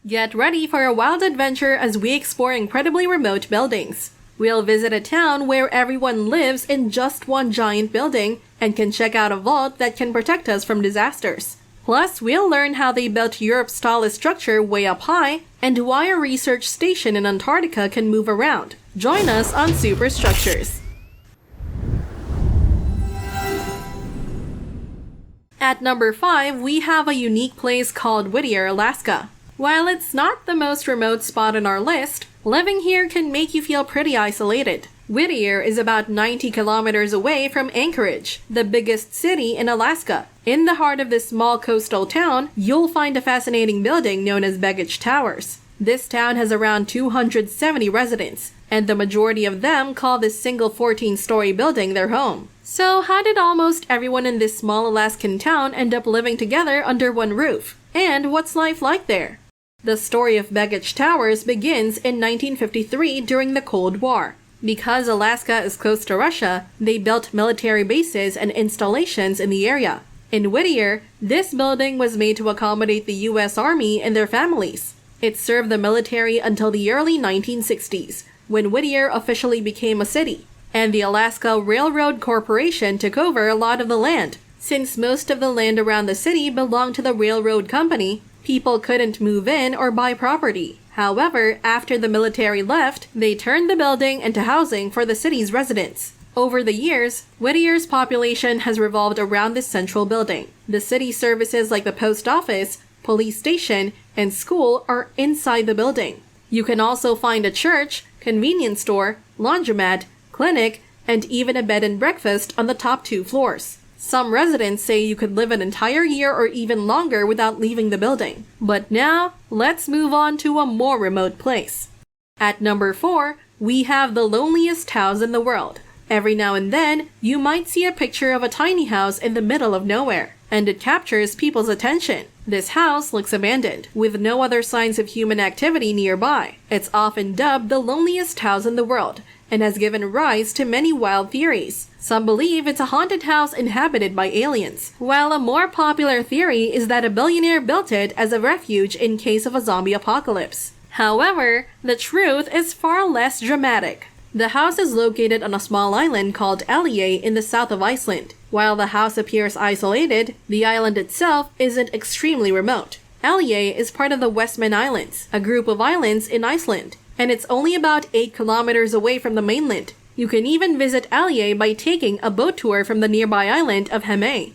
Get ready for a wild adventure as we explore incredibly remote buildings. We'll visit a town where everyone lives in just one giant building and can check out a vault that can protect us from disasters. Plus, we'll learn how they built Europe's tallest structure way up high and why a research station in Antarctica can move around. Join us on Superstructures. At number 5, we have a unique place called Whittier, Alaska. While it's not the most remote spot on our list, living here can make you feel pretty isolated. Whittier is about 90 kilometers away from Anchorage, the biggest city in Alaska. In the heart of this small coastal town, you'll find a fascinating building known as Begich Towers. This town has around 270 residents, and the majority of them call this single 14-story building their home. So how did almost everyone in this small Alaskan town end up living together under one roof? And what's life like there? The story of Begich Towers begins in 1953 during the Cold War. Because Alaska is close to Russia, they built military bases and installations in the area. In Whittier, this building was made to accommodate the U.S. Army and their families. It served the military until the early 1960s, when Whittier officially became a city, and the Alaska Railroad Corporation took over a lot of the land. Since most of the land around the city belonged to the railroad company, people couldn't move in or buy property. However, after the military left, they turned the building into housing for the city's residents. Over the years, Whittier's population has revolved around this central building. The city services like the post office, police station, and school are inside the building. You can also find a church, convenience store, laundromat, clinic, and even a bed and breakfast on the top 2 floors. Some residents say you could live an entire year or even longer without leaving the building. But now, let's move on to a more remote place. At number 4, we have the loneliest house in the world. Every now and then, you might see a picture of a tiny house in the middle of nowhere, and it captures people's attention. This house looks abandoned, with no other signs of human activity nearby. It's often dubbed the loneliest house in the world, and has given rise to many wild theories. Some believe it's a haunted house inhabited by aliens, while a more popular theory is that a billionaire built it as a refuge in case of a zombie apocalypse. However, the truth is far less dramatic. The house is located on a small island called Elliey in the south of Iceland. While the house appears isolated, the island itself isn't extremely remote. Elliey is part of the Westman Islands, a group of islands in Iceland, and it's only about 8 kilometers away from the mainland. You can even visit Elliey by taking a boat tour from the nearby island of Hemay.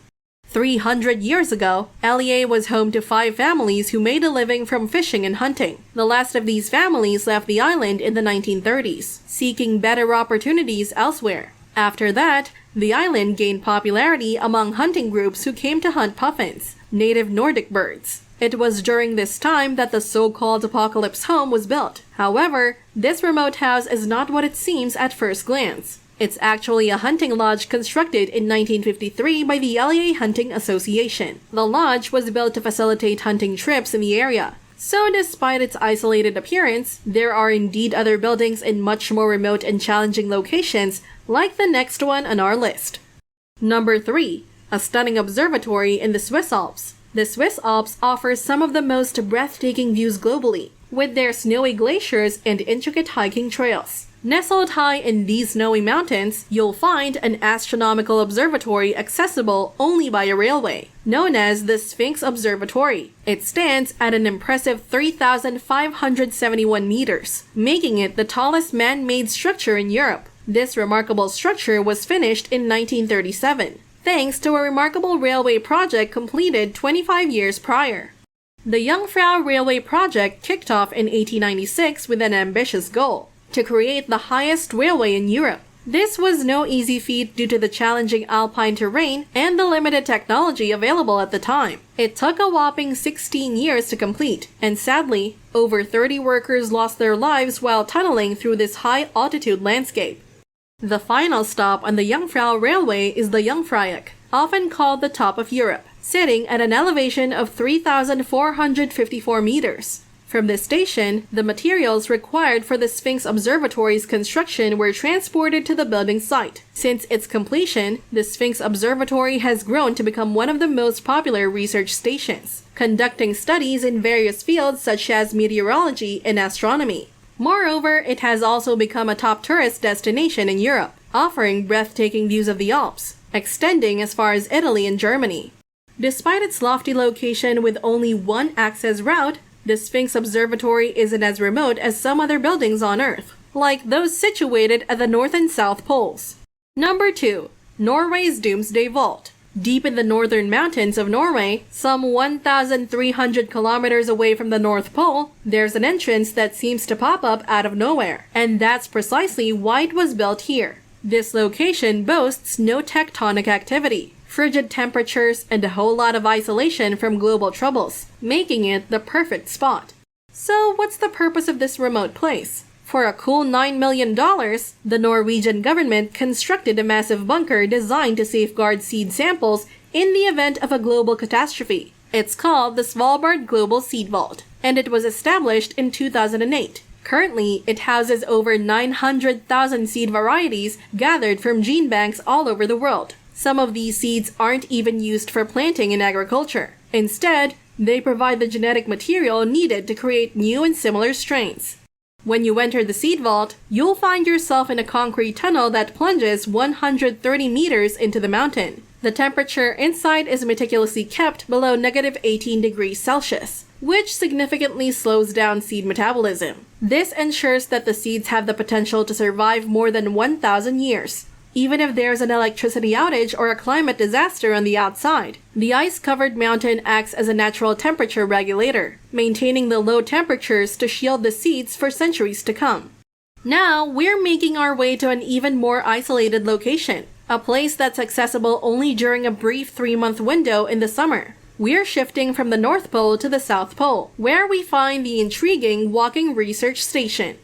300 years ago, Elliey was home to 5 families who made a living from fishing and hunting. The last of these families left the island in the 1930s, seeking better opportunities elsewhere. After that, the island gained popularity among hunting groups who came to hunt puffins, native Nordic birds. It was during this time that the so-called Apocalypse home was built. However, this remote house is not what it seems at first glance. It's actually a hunting lodge constructed in 1953 by the Elliey Hunting Association. The lodge was built to facilitate hunting trips in the area. So despite its isolated appearance, there are indeed other buildings in much more remote and challenging locations, like the next one on our list. Number 3. A stunning observatory in the Swiss Alps. The Swiss Alps offers some of the most breathtaking views globally, with their snowy glaciers and intricate hiking trails. Nestled high in these snowy mountains, you'll find an astronomical observatory accessible only by a railway, known as the Sphinx Observatory. It stands at an impressive 3,571 meters, making it the tallest man-made structure in Europe. This remarkable structure was finished in 1937, thanks to a remarkable railway project completed 25 years prior. The Jungfrau Railway project kicked off in 1896 with an ambitious goal: to create the highest railway in Europe. This was no easy feat due to the challenging alpine terrain and the limited technology available at the time. It took a whopping 16 years to complete, and sadly, over 30 workers lost their lives while tunneling through this high-altitude landscape. The final stop on the Jungfrau Railway is the Jungfraujoch, often called the top of Europe, sitting at an elevation of 3,454 meters. From this station, the materials required for the Sphinx Observatory's construction were transported to the building site. Since its completion, the Sphinx Observatory has grown to become one of the most popular research stations, conducting studies in various fields such as meteorology and astronomy. Moreover, it has also become a top tourist destination in Europe, offering breathtaking views of the Alps, extending as far as Italy and Germany. Despite its lofty location with only one access route, the Sphinx Observatory isn't as remote as some other buildings on Earth, like those situated at the North and South Poles. Number 2. Norway's Doomsday Vault. Deep in the northern mountains of Norway, some 1,300 kilometers away from the North Pole, there's an entrance that seems to pop up out of nowhere, and that's precisely why it was built here. This location boasts no tectonic activity, frigid temperatures, and a whole lot of isolation from global troubles, making it the perfect spot. So what's the purpose of this remote place? For a cool $9 million, the Norwegian government constructed a massive bunker designed to safeguard seed samples in the event of a global catastrophe. It's called the Svalbard Global Seed Vault, and it was established in 2008. Currently, it houses over 900,000 seed varieties gathered from gene banks all over the world. Some of these seeds aren't even used for planting in agriculture. Instead, they provide the genetic material needed to create new and similar strains. When you enter the seed vault, you'll find yourself in a concrete tunnel that plunges 130 meters into the mountain. The temperature inside is meticulously kept below negative 18 degrees Celsius, which significantly slows down seed metabolism. This ensures that the seeds have the potential to survive more than 1,000 years. Even if there's an electricity outage or a climate disaster on the outside, the ice-covered mountain acts as a natural temperature regulator, maintaining the low temperatures to shield the seeds for centuries to come. Now, we're making our way to an even more isolated location, a place that's accessible only during a brief 3-month window in the summer. We're shifting from the North Pole to the South Pole, where we find the intriguing Walking Research Station.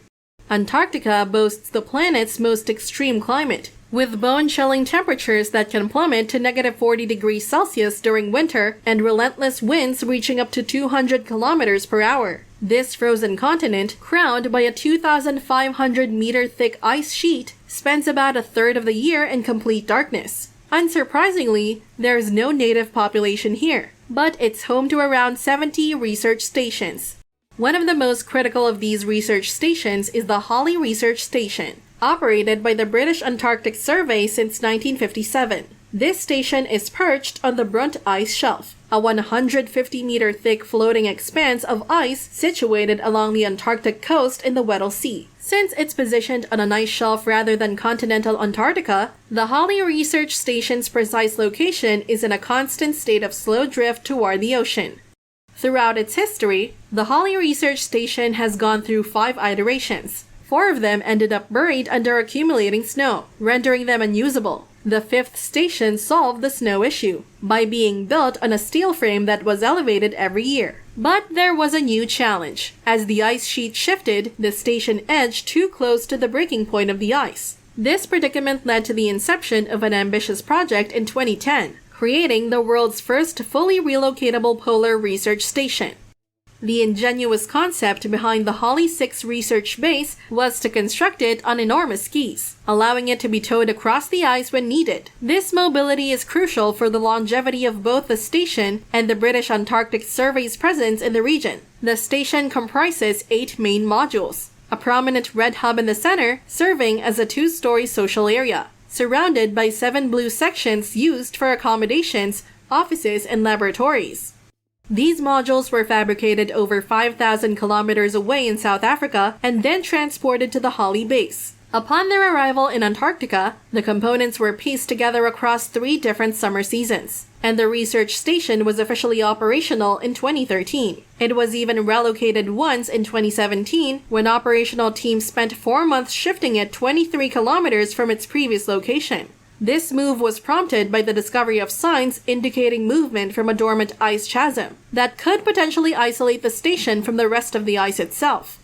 Antarctica boasts the planet's most extreme climate, with bone-chilling temperatures that can plummet to negative 40 degrees Celsius during winter and relentless winds reaching up to 200 kilometers per hour. This frozen continent, crowned by a 2,500-meter thick ice sheet, spends about a third of the year in complete darkness. Unsurprisingly, there's no native population here, but it's home to around 70 research stations. One of the most critical of these research stations is the Halley Research Station, operated by the British Antarctic Survey since 1957. This station is perched on the Brunt Ice Shelf, a 150-meter thick floating expanse of ice situated along the Antarctic coast in the Weddell Sea. Since it's positioned on an ice shelf rather than continental Antarctica, the Halley Research Station's precise location is in a constant state of slow drift toward the ocean. Throughout its history, the Halley Research Station has gone through 5 iterations. 4 of them ended up buried under accumulating snow, rendering them unusable. The 5th station solved the snow issue by being built on a steel frame that was elevated every year. But there was a new challenge. As the ice sheet shifted, the station edged too close to the breaking point of the ice. This predicament led to the inception of an ambitious project in 2010, creating the world's first fully relocatable polar research station. The ingenious concept behind the Halley 6 research base was to construct it on enormous skis, allowing it to be towed across the ice when needed. This mobility is crucial for the longevity of both the station and the British Antarctic Survey's presence in the region. The station comprises 8 main modules, a prominent red hub in the center serving as a 2-story social area, surrounded by 7 blue sections used for accommodations, offices, and laboratories. These modules were fabricated over 5,000 kilometers away in South Africa and then transported to the Halley base. Upon their arrival in Antarctica, the components were pieced together across 3 different summer seasons, and the research station was officially operational in 2013. It was even relocated once in 2017 when operational teams spent 4 months shifting it 23 kilometers from its previous location. This move was prompted by the discovery of signs indicating movement from a dormant ice chasm that could potentially isolate the station from the rest of the ice itself.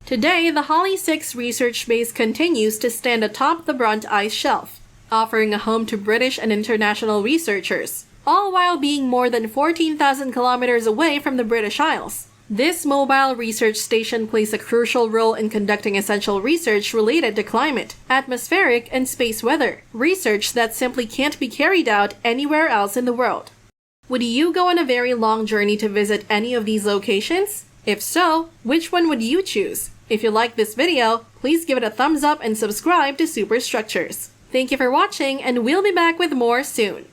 Today, the Halley 6 research base continues to stand atop the Brunt Ice Shelf, offering a home to British and international researchers, all while being more than 14,000 kilometers away from the British Isles. This mobile research station plays a crucial role in conducting essential research related to climate, atmospheric, and space weather, research that simply can't be carried out anywhere else in the world. Would you go on a very long journey to visit any of these locations? If so, which one would you choose? If you like this video, please give it a thumbs up and subscribe to Superstructures. Thank you for watching, and we'll be back with more soon.